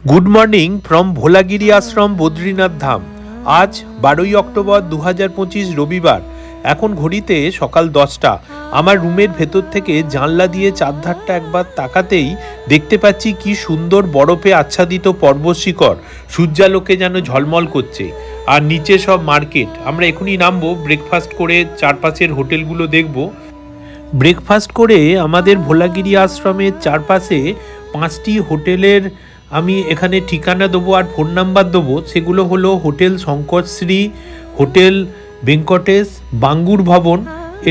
Good morning from Bholagiri আশ্রম বদ্রীনাথ ধাম। আজ 12ই October 2025 রবিবার। এখন ঘড়িতে সকাল 10টা। আমার রুমের ভেতর থেকে জানলা দিয়ে চারধারটা একবার তাকাতেই দেখতে পাচ্ছি কি সুন্দর বরফে আচ্ছাদিত পর্বত শিখর, সূর্যালোকে যেন ঝলমল করছে। আর নিচে সব মার্কেট। আমরা এখনই নামবো, ব্রেকফাস্ট করে চারপাশের হোটেলগুলো দেখব। ব্রেকফাস্ট করে আমাদের ভোলাগিরি আশ্রমের চারপাশে 5টি হোটেলের আমি এখানে ঠিকানা দেবো আর ফোন নাম্বার দেবো। সেগুলো হলো হোটেল শঙ্করশ্রী, হোটেল ভেঙ্কটেশ, বাঙ্গুর ভবন।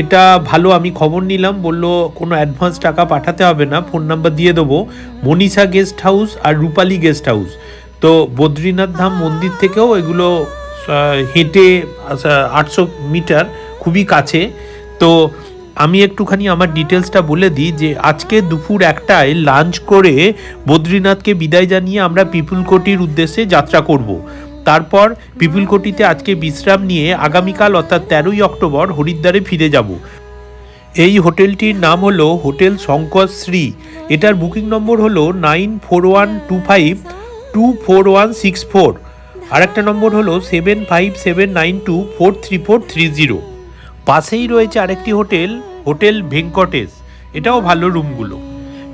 এটা ভালো, আমি খবর নিলাম, বললো কোনো অ্যাডভান্স টাকা পাঠাতে হবে না, ফোন নাম্বার দিয়ে দেবো। মনীষা গেস্ট হাউস আর রূপালী গেস্ট হাউস। তো বদ্রীনাথ ধাম মন্দির থেকেও এগুলো হেঁটে 800 মিটার, খুবই কাছে। তো আমি একটুখানি আমার ডিটেলসটা বলে দিই যে আজকে দুপুর 1টায় লাঞ্চ করে বদ্রীনাথকে বিদায় জানিয়ে আমরা পিপুলকোটির উদ্দেশ্যে যাত্রা করব। তারপর পিপুলকোটিতে আজকে বিশ্রাম নিয়ে আগামীকাল অর্থাৎ 13ই অক্টোবর হরিদ্বারে ফিরে যাব। এই হোটেলটির নাম হলো হোটেল শঙ্করশ্রী। এটার বুকিং নম্বর হলো 9412524164। আর একটা নম্বর হলো 7579243430। পাশেই রয়েছে আরেকটি হোটেল, হোটেল ভেঙ্কটেশ। এটাও ভালো রুমগুলো।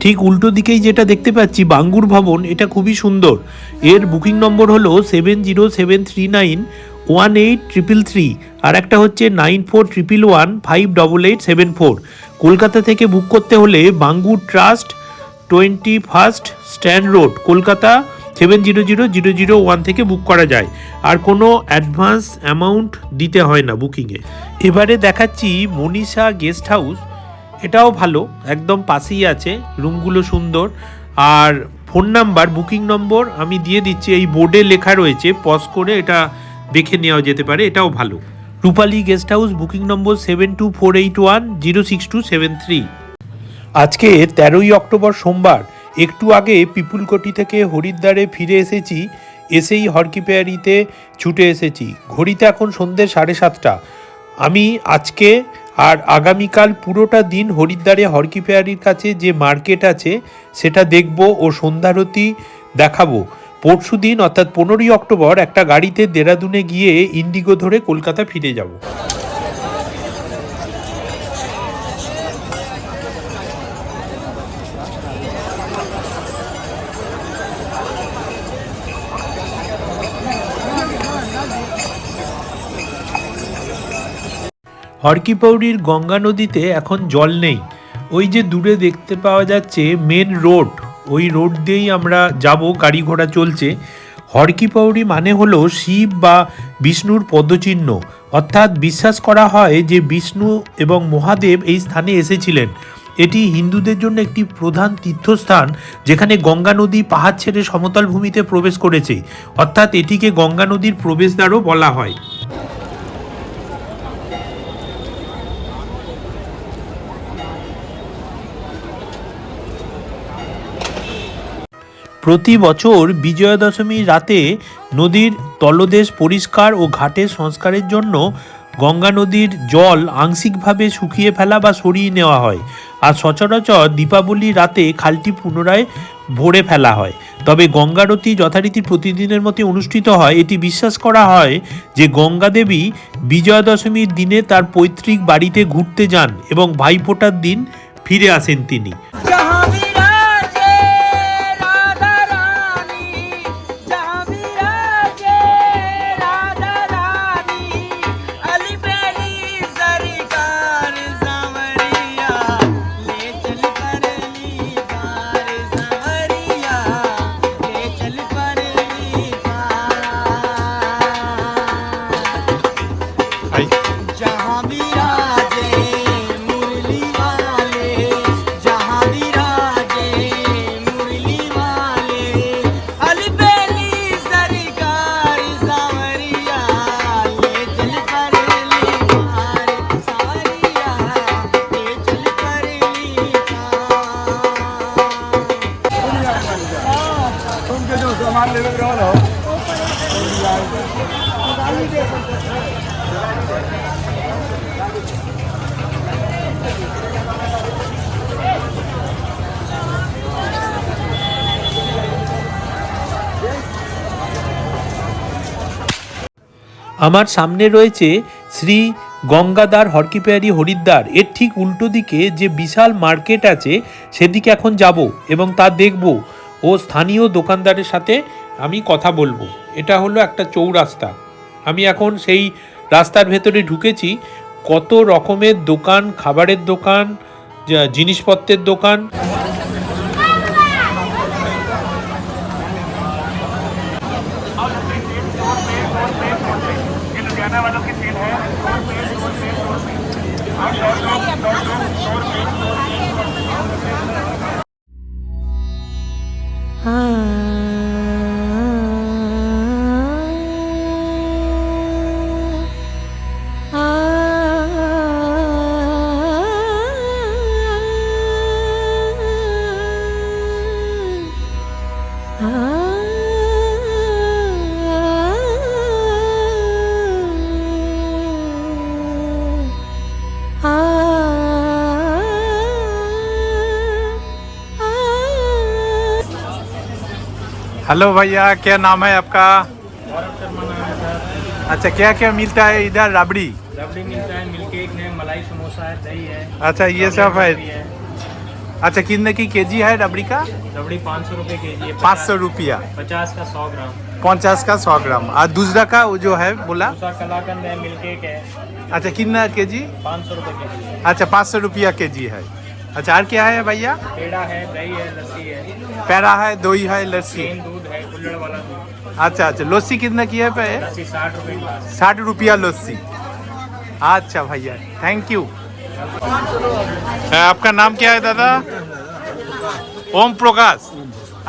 ঠিক উল্টো দিকেই যেটা দেখতে পাচ্ছি বাঙ্গুর ভবন, এটা খুবই সুন্দর। এর বুকিং নম্বর হলো 7073918333। আর একটা হচ্ছে 9411158874। কলকাতা থেকে বুক করতে হলে Bangur trust, 21 stand road, Kolkata 700001 থেকে বুক করা যায়। আর কোনো অ্যাডভান্স অ্যামাউন্ট দিতে হয় না বুকিংয়ে। এবারে দেখাচ্ছি মনীষা গেস্ট হাউস। এটাও ভালো, একদম পাশেই আছে, রুমগুলো সুন্দর। আর ফোন নাম্বার, বুকিং নম্বর আমি দিয়ে দিচ্ছি, এই বোর্ডে লেখা রয়েছে, পজ করে এটা দেখে নেওয়া যেতে পারে। এটাও ভালো। রূপালী গেস্ট হাউস, বুকিং নম্বর 7248106273। আজকে 13ই অক্টোবর সোমবার। একটু আগে পিপুলকোটি থেকে হরিদ্বারে ফিরে এসেছি। এসেই হরকিপেয়ারিতে ছুটে এসেছি। ঘড়িতে এখন সন্ধ্যে 7:30। আমি আজকে আর আগামীকাল পুরোটা দিন হরিদ্বারে হরকিপেয়ারির কাছে যে মার্কেট আছে সেটা দেখব ও সন্ধ্যারতি দেখাবো। পরশু দিন অর্থাৎ 15ই অক্টোবর একটা গাড়িতে দেরাদুনে গিয়ে ইন্ডিগো ধরে কলকাতা ফিরে যাব। হরকিপৌড়ির গঙ্গা নদীতে এখন জল নেই। ওই যে দূরে দেখতে পাওয়া যাচ্ছে মেন রোড, ওই রোড দিয়েই আমরা যাব, গাড়ি ঘোড়া চলছে। হরকিপৌড়ি মানে হলো শিব বা বিষ্ণুর পদচিহ্ন। অর্থাৎ বিশ্বাস করা হয় যে বিষ্ণু এবং মহাদেব এই স্থানে এসেছিলেন। এটি হিন্দুদের জন্য একটি প্রধান তীর্থস্থান, যেখানে গঙ্গা নদী পাহাড় ছেড়ে সমতল ভূমিতে প্রবেশ করেছে। অর্থাৎ এটিকে গঙ্গা নদীর প্রবেশদ্বারও বলা হয়। প্রতি বছর বিজয়া দশমীর রাতে নদীর তলদেশ পরিষ্কার ও ঘাটের সংস্কারের জন্য গঙ্গা নদীর জল আংশিকভাবে শুকিয়ে ফেলা বা সরিয়ে নেওয়া হয়। আর সচরাচর দীপাবলির রাতে খালটি পুনরায় ভরে ফেলা হয়। তবে গঙ্গারতি যথারীতি প্রতিদিনের মতো অনুষ্ঠিত হয়। এটি বিশ্বাস করা হয় যে গঙ্গা দেবী বিজয়া দশমীর দিনে তার পৈতৃক বাড়িতে ঘুরতে যান এবং ভাইফোঁটার দিন ফিরে আসেন তিনি। আমার সামনে রয়েছে শ্রী গঙ্গাধার হরকিপেয়ারি হরিদ্বার। এর ঠিক উল্টো দিকে যে বিশাল মার্কেট আছে সেদিকে এখন যাব এবং তা দেখব ও স্থানীয় দোকানদারের সাথে আমি কথা বলবো। এটা হলো একটা চৌরাস্তা। আমি এখন সেই রাস্তার ভেতরে ঢুকেছি। কত রকমের দোকান, খাবারের দোকান, জিনিসপত্রের দোকান। हेलो भैया, क्या नाम है आपका? गौरव शर्मा नाम है सर। अच्छा, क्या क्या मिलता है इधर? रबड़ी रबड़ी मिलता है, मिल्क केक है, मलाई समोसा है, दही है। अच्छा, ये सब है। भी है। अच्छा, कितने की केजी है रबड़ी का? रबड़ी 500 रुपये के जी है। 500 रुपया। 50 का 100 ग्राम। 50 का 100 ग्राम। और दूसरा का वो जो है बोला? दूसरा कलाकंद है, मिल्क केक है। अच्छा, कितना केजी? 500 रुपये के जी। अच्छा, 500 रुपया केजी है। अच्छा, और क्या है भैया? पेड़ा है, दही है, लस्सी है, पेड़ा है, दही है, लस्सी। प्लेन दूध है, कुल्हड़ वाला दूध। अच्छा अच्छा, लस्सी कितना की है पे? लस्सी 60 रुपये गिलास। 60 रुपया लस्सी। अच्छा भैया, थैंक यू। आपका नाम क्या है दादा? ओम प्रकाश।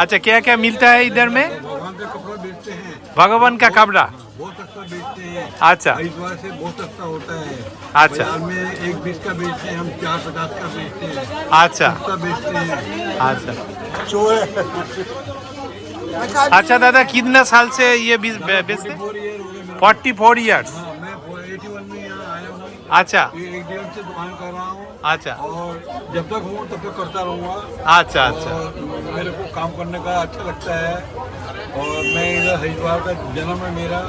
अच्छा, क्या क्या मिलता है इधर में? भगवान का कपड़ा बेचते हैं, भगवान का कपड़ा। बहुत सस्ता बेचते हैं। अच्छा हरिद्वार से बहुत सस्ता होता है। अच्छा। बाजार में 1 20 का बेचते हैं, हम 4 50 का बेचते हैं। अच्छा सस्ता बेचते हैं। अच्छा अच्छा दादा, कितना साल से ये बेचते? 44 ईयर्स। हाँ, मैं 81 में यहाँ आया हूँ। अच्छा ये 1 से दुकान कर रहा हूँ अच्छा और जब तक हूँ तब तक करता रहूँगा। अच्छा अच्छा और मेरे को काम करने का अच्छा लगता है और मैं इधर हरिद्वार का जन्म है मेरा।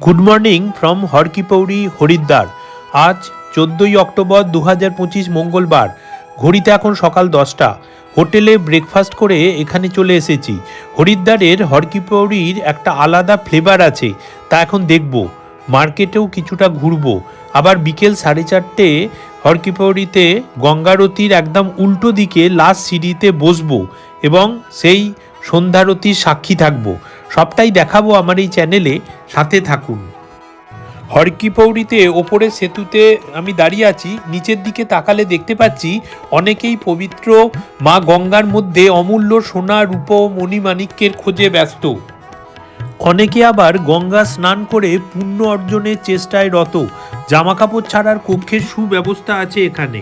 Good morning from Harkipauri Haridwar. আজ 14ই অক্টোবর 2025 মঙ্গলবার। ঘড়িতে এখন সকাল 10টা। হোটেলে ব্রেকফাস্ট করে এখানে চলে এসেছি। হরিদ্বারের হরকিপৌরির একটা আলাদা ফ্লেভার আছে, তা এখন দেখব। মার্কেটেও কিছুটা ঘুরবো। আবার বিকেল 4:30 হরকিপৌরিতে গঙ্গারতির একদম উল্টো দিকে লাস্ট সিঁড়িতে বসবো এবং সেই সন্ধ্যারতির সাক্ষী থাকবো। সবটাই দেখাবো আমার এই চ্যানেলে, সাথে থাকুন। হরকিপৌরিতে ওপরের সেতুতে আমি দাঁড়িয়ে আছি। নিচের দিকে তাকালে দেখতে পাচ্ছি অনেকেই পবিত্র মা গঙ্গার মধ্যে অমূল্য সোনা, রূপো, মণিমাণিক্যের খোঁজে ব্যস্ত। অনেকে আবার গঙ্গা স্নান করে পুণ্য অর্জনের চেষ্টায় রত। জামাকাপড় ছাড়ার কক্ষের সুব্যবস্থা আছে এখানে।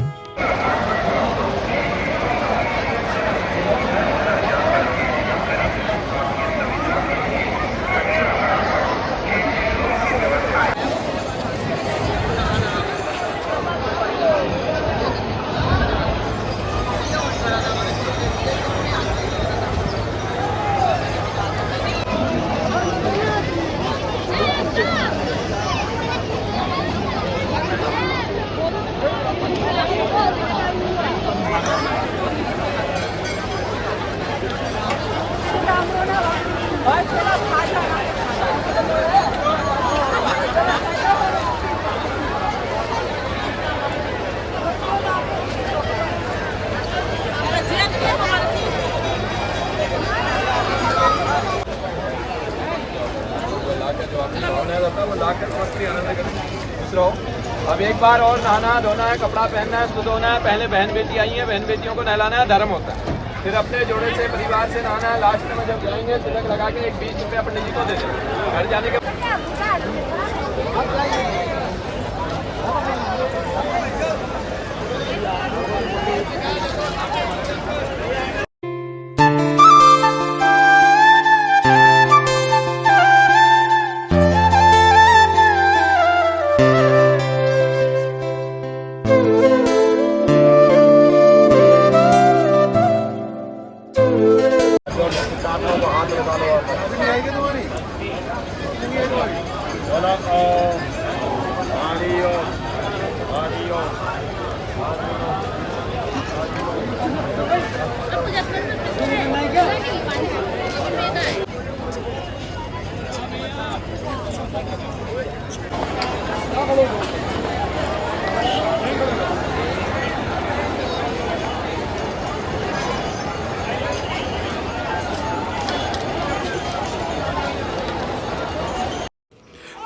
अब एक बार और नहाना धोना है, कपड़ा पहनना है, शुद्ध होना है। पहले बहन बेटी आई है, बहन बेटियों को नहलाना है, धर्म होता है। फिर अपने जोड़े से परिवार से नहाना है। लास्ट में जब जाएंगे तिलक लगा के 1 20 रुपये पंडित जी को दे देंगे। घर जाने के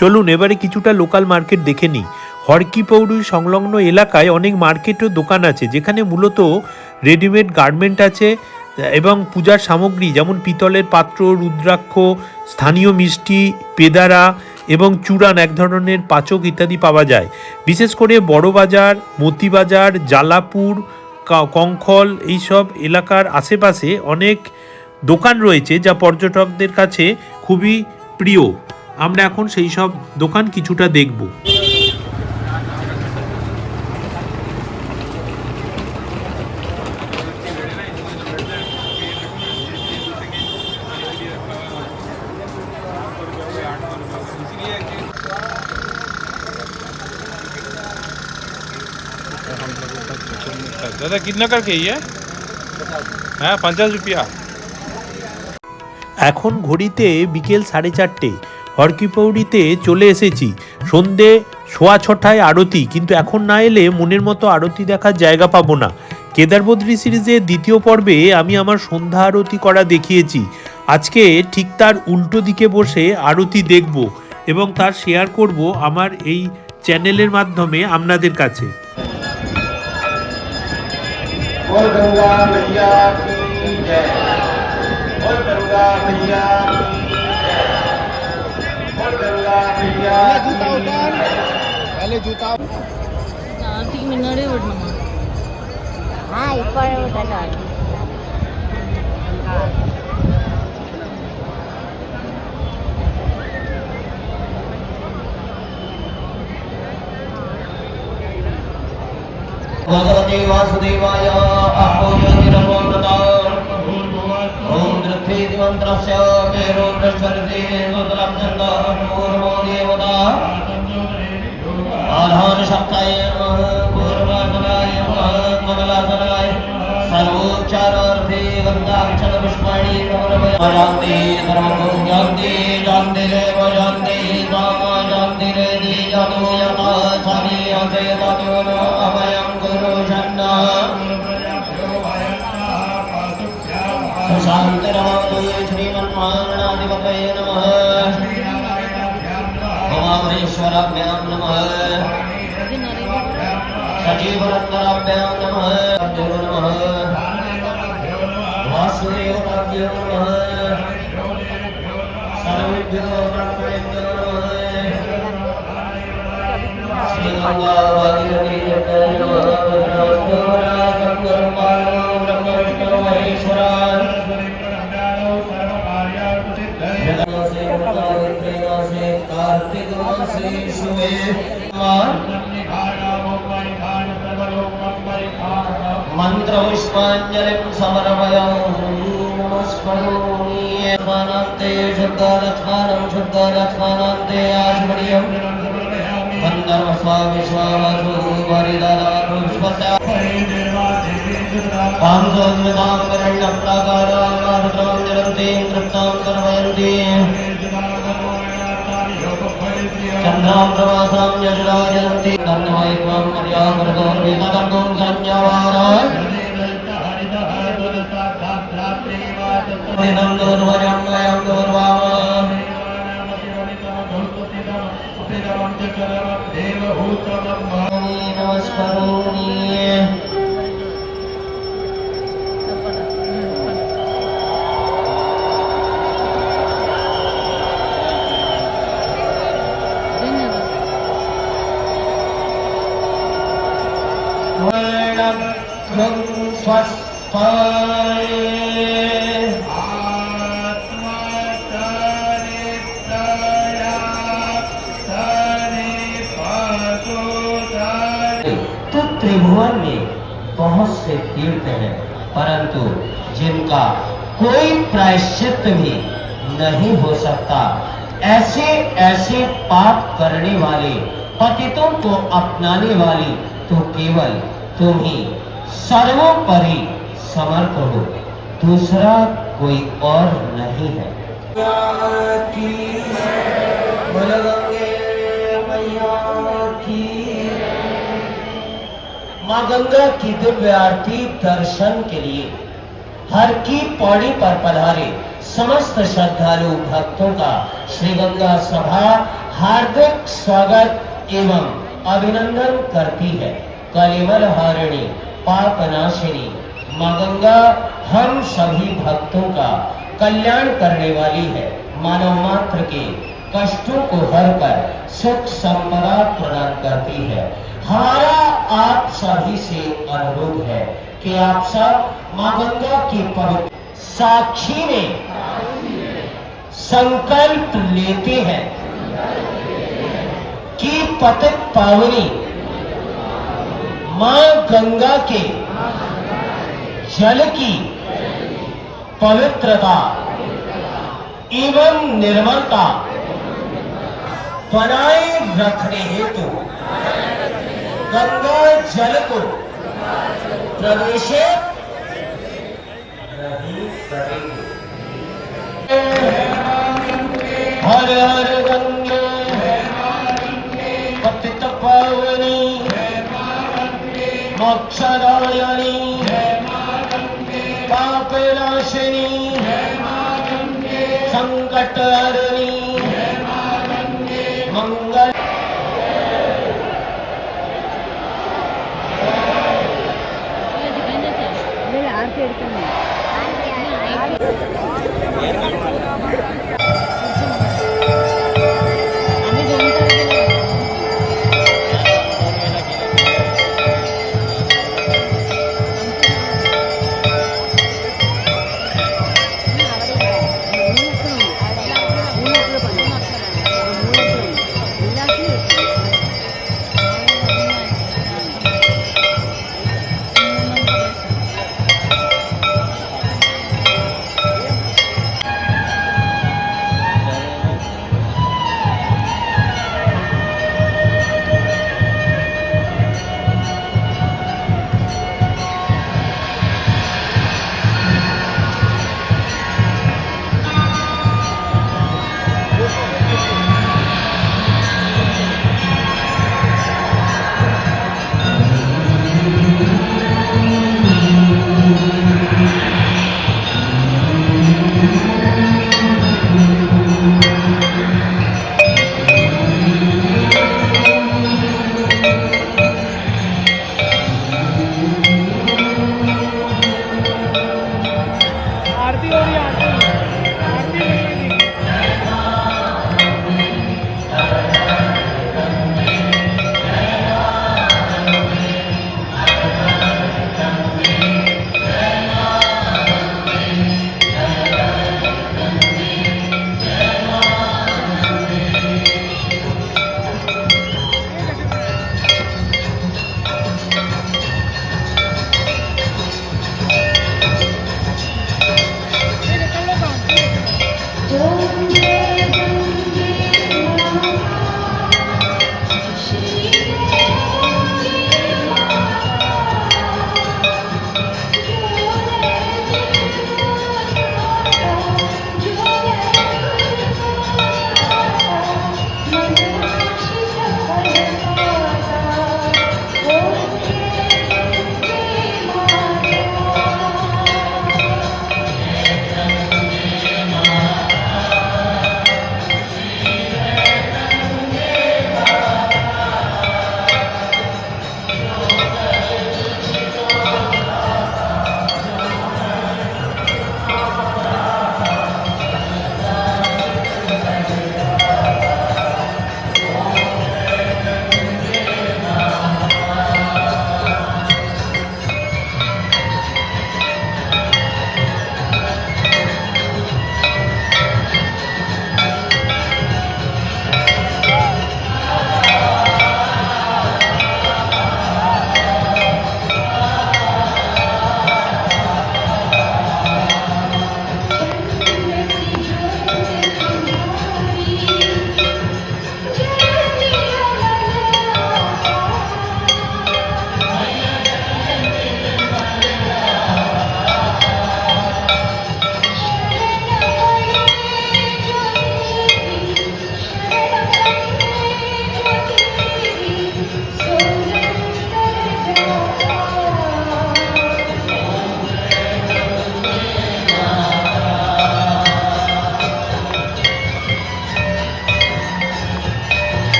চলুন এবারে কিছুটা লোকাল মার্কেট দেখে নিই। হরকিপৌড়ি সংলগ্ন এলাকায় অনেক মার্কেট ও দোকান আছে, যেখানে মূলত রেডিমেড গার্মেন্ট আছে এবং পূজার সামগ্রী যেমন পিতলের পাত্র, রুদ্রাক্ষ, স্থানীয় মিষ্টি, পেদারা এবং চূড়ান, এক ধরনের পাচক ইত্যাদি পাওয়া যায়। বিশেষ করে বড় বাজার, মতিবাজার, জালাপুর, কঙ্খল এইসব এলাকার আশেপাশে অনেক দোকান রয়েছে যা পর্যটকদের কাছে খুবই প্রিয়। আমরা এখন সেই সব দোকান কিছুটা দেখব। दादा कितना करके ये है? 50 रुपया। এখন ঘড়িতে বিকেল 4:30। হরকিপৌড়িতে চলে এসেছি। সন্ধে 6:15 আরতি, কিন্তু এখন না এলে মনের মতো আরতি দেখার জায়গা পাবো না। কেদারবদ্রী সিরিজের দ্বিতীয় পর্বে আমি আমার সন্ধ্যা আরতি করা দেখিয়েছি। আজকে ঠিক তার উল্টো দিকে বসে আরতি দেখব এবং তার শেয়ার করব আমার এই চ্যানেলের মাধ্যমে আপনাদের কাছে। बोल गंगा मैया की जय, बोल गंगा मैया की जय, बोल गंगा मैया की जय। पहले जूता आरती मिन्नड़े उड़ना हाँ इप्पड़ उड़ना भगवते वासुदेवाय आपोजतिरमोमृताम् ॐ दृष्टेति मन्त्रस्य मेरोन्द्रश्वरते सुतराब्जन्दपूर्वो देवता आधान शक्ताय नमः पूर्वासनाय नमः कमलासनाय सर्वोच्चारार्थे गन्धाक्षत पुष्पाणि समर्पयामि। सर्वं जानते जानते देव जानते कामा जानते रेदि जातो यथा सानि असे ततो न अभयं गुरु शन्ना शान्तिरवतु श्रीमन्महागणाधिपतये नमः। उमामहेश्वराभ्यां नमः। सजीवरत्नाभ्यां नमः। नमः वासुदेवाभ्यो नमः। सर्वेभ्यो ब्रह्मणेभ्यो नमः। श्रीगंगावादिनीभ्यो नमः। ब्रह्मविष्णु महेश्वरान् कार्तिक मासे शुभे मंत्र पुष्पांजलिं समर्पयामि। नमस्करोमि स्वानान्ते शुद्धरत्नानं शुद्धरत्नान्ते आश्वर्यं गन्धर्व स्वामिश्वासु वरिददातु पुष्पस्य कामसोन्मितां करण्यं प्राकारां निरन्तीं तृप्तां कर्मयन्ति चन्द्रां प्रवासां यशराजन्ति तन्मय त्वं मर्यादो वेदकर्तुं संज्ञावाराय निदं दुर्वजं वयं दुर्वामः नमस्करोमि। तो त्रिभुवन में बहुत से तीर्थ हैं, परंतु जिनका कोई प्रायश्चित भी नहीं हो सकता। ऐसे ऐसे पाप करने वाले पतितों को अपनाने वाली तो केवल तुम ही सर्वोपरि समर्थ हो, दूसरा कोई और नहीं है। माँ गंगा की दिव्य आरती दर्शन के लिए हर की पौड़ी पर पधारे समस्त श्रद्धालु भक्तों का श्री गंगा सभा हार्दिक स्वागत एवं अभिनंदन करती है। कलिमल हारिणी पापनाशिनी मां गंगा हम सभी भक्तों का कल्याण करने वाली है। मानव मात्र के कष्टों को हर कर सुख संपदा प्रदान करती है। हमारा आप सभी से अनुरोध है कि आप सब मां गंगा की पवित्र साक्षी में संकल्प लेते हैं कि पतित पावनी मां गंगा के जल की पवित्रता एवं निर्मलता बनाए रखने हेतु गंगा जल को प्रवेशित नहीं करेंगे। हर हर गंगे पतित पावनी मोक्षदायिनी पापनाशिनी संकट हरणी मंगल आरती எடுக்கணும்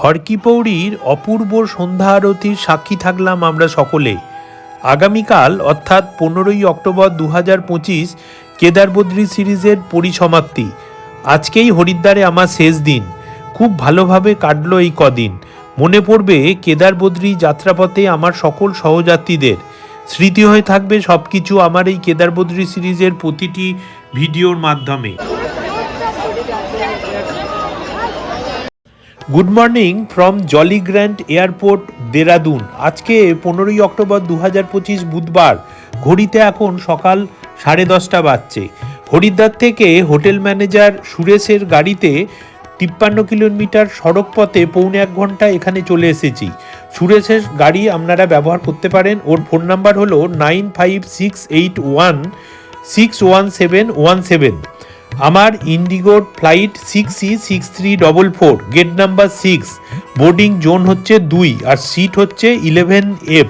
হরকি পৌড়ির অপূর্ব সন্ধ্যা আরতির সাক্ষী থাকলাম আমরা সকলে। আগামীকাল অর্থাৎ 15ই অক্টোবর 2025 কেদার বদ্রী সিরিজের পরিসমাপ্তি। আজকেই হরিদ্বারে আমার শেষ দিন। খুব ভালোভাবে কাটলো এই কদিন। মনে পড়বে কেদার বদ্রী যাত্রাপথে আমার সকল সহযাত্রীদের। স্মৃতি হয়ে থাকবে সব কিছু আমার এই কেদার বদ্রী সিরিজের প্রতিটি ভিডিওর মাধ্যমে। Good morning from Jolly Grant airport Dehradun. আজকে 15ই অক্টোবর 2025 বুধবার। ঘড়িতে এখন সকাল 10:30 বাজছে। হরিদ্বার থেকে হোটেল ম্যানেজার সুরেশের গাড়িতে 53 কিলোমিটার সড়ক পথে 1.25 ঘন্টা এখানে চলে এসেছি। সুরেশের গাড়ি আপনারা ব্যবহার করতে পারেন। ওর ফোন নাম্বার হলো 9568161717। আমার ইন্ডিগোর flight 6E6344, gate number 6। Boarding zone হচ্ছে 2 আর সিট হচ্ছে 11F।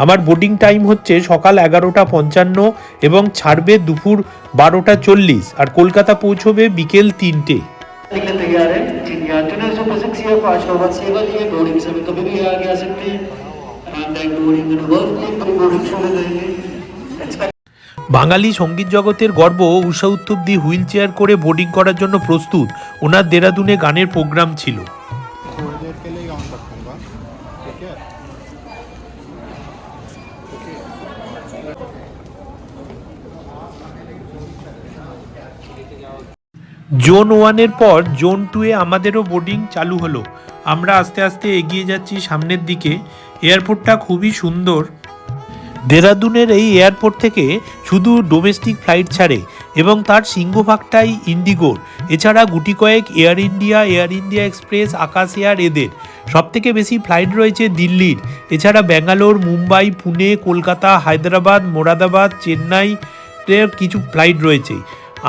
আমার বোর্ডিং টাইম হচ্ছে সকাল 11:55 এবং ছাড়বে দুপুর 12:40 আর কলকাতা পৌঁছবে বিকেল 3টে। तैयार है जिन यात्रियों ने सुपरसिक्स या 5 नंबर सेवा ली है बोर्डिंग समय कभी भी आगे आ सकते हैं। बोर्डिंग बोर्डिंग छोड़ देंगे। বাঙালি সঙ্গীত জগতের গর্ব উষা উত্তপ্তি হুইল চেয়ার করে বোর্ডিং করার জন্য প্রস্তুত। ওনার দেরাদুনে গানের প্রোগ্রাম ছিল। জোন 1-এর পর জোন 2-এ আমাদেরও বোর্ডিং চালু হলো। আমরা আস্তে আস্তে এগিয়ে যাচ্ছি সামনের দিকে। এয়ারপোর্টটা খুবই সুন্দর। দেরাদুনের এই এয়ারপোর্ট থেকে শুধু ডোমেস্টিক ফ্লাইট ছাড়ে এবং তার সিংহভাগটাই ইন্ডিগোর। এছাড়া গুটি কয়েক এয়ার ইন্ডিয়া এক্সপ্রেস, আকাশ এয়ার এদের। সবথেকে বেশি ফ্লাইট রয়েছে দিল্লির। এছাড়া ব্যাঙ্গালোর, মুম্বাই, পুনে, কলকাতা, হায়দ্রাবাদ, মোরাদাবাদ, চেন্নাইয়ের কিছু ফ্লাইট রয়েছে।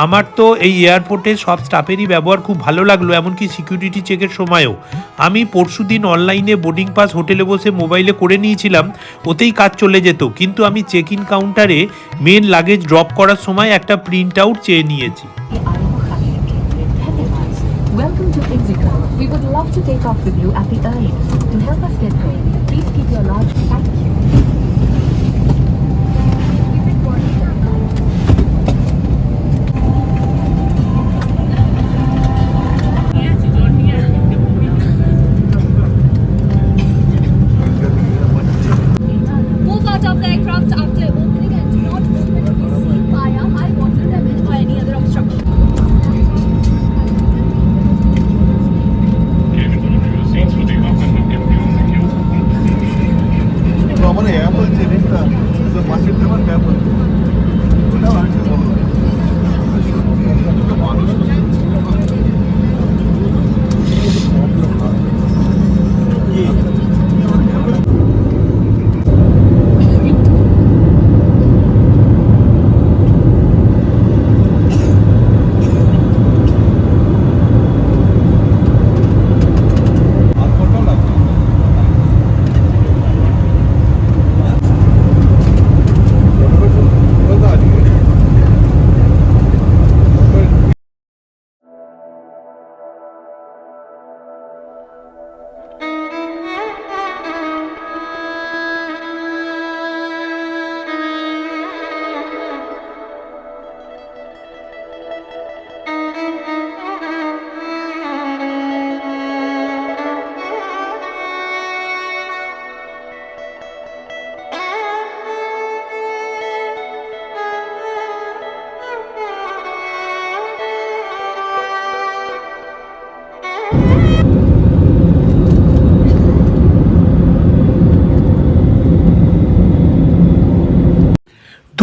আমার তো এই এয়ারপোর্টের সব স্টাফেরই ব্যবহার খুব ভালো লাগলো, এমনকি সিকিউরিটি চেকের সময়ও। আমি পরশুদিন অনলাইনে বোর্ডিং পাস হোটেলে বসে মোবাইলে করে নিয়েছিলাম, ওতেই কাজ চলে যেত। কিন্তু আমি চেক ইন কাউন্টারে মেন লাগেজ ড্রপ করার সময় একটা প্রিন্ট আউট চেয়ে নিয়েছি। Welcome to Indigo. We would love to take off with you at the earliest. To help us get going, please keep your large thank you.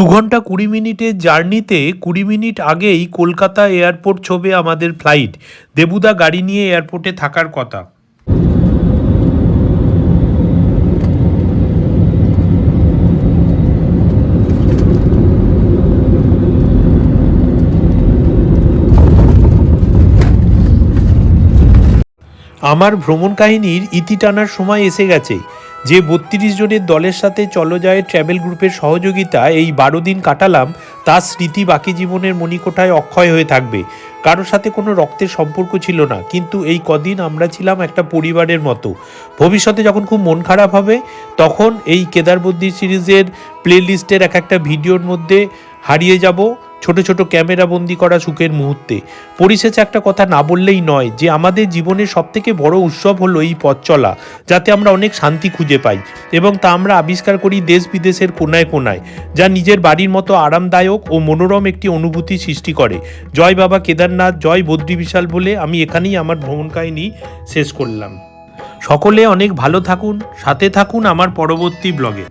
2 ঘন্টা 20 মিনিটের জার্নিতে 20 minute আগেই Kolkata airport ছোবে আমাদের ফ্লাইট। দেবুদা গাড়ি নিয়ে এয়ারপোর্টে থাকার কথা। আমার ভ্রমণ কাহিনীর ইতি টানার সময় এসে গেছে। যে 32 জনের দলের সাথে চলো যায় ট্রাভেল গ্রুপের সহযোগিতা এই 12 দিন কাটালাম, তার স্মৃতি বাকি জীবনের মণিকোঠায় অক্ষয় হয়ে থাকবে। কারোর সাথে কোনো রক্তের সম্পর্ক ছিল না, কিন্তু এই কদিন আমরা ছিলাম একটা পরিবারের মতো। ভবিষ্যতে যখন খুব মন খারাপ হবে তখন এই কেদারবদ্রী সিরিজের প্লেলিস্টের একটা ভিডিওর মধ্যে হারিয়ে যাব ছোট ছোট ক্যামেরা বন্দি করা সুখের মুহূর্তে। পরিশেষে একটা কথা না বললেই নয় যে আমাদের জীবনের সবথেকে বড় উৎসব হলো এই পথ চলা, যাতে আমরা অনেক শান্তি খুঁজে পাই এবং তা আমরা আবিষ্কার করি দেশ বিদেশের কোনায় কোনায়, যা নিজের বাড়ির মতো আরামদায়ক ও মনোরম একটি অনুভূতি সৃষ্টি করে। জয় বাবা কেদারনাথ, জয় বদ্রী বিশাল বলে আমি এখানেই আমার ভ্রমণ কাহিনী শেষ করলাম। সকলে অনেক ভালো থাকুন, সাথে থাকুন আমার পরবর্তী ব্লগে।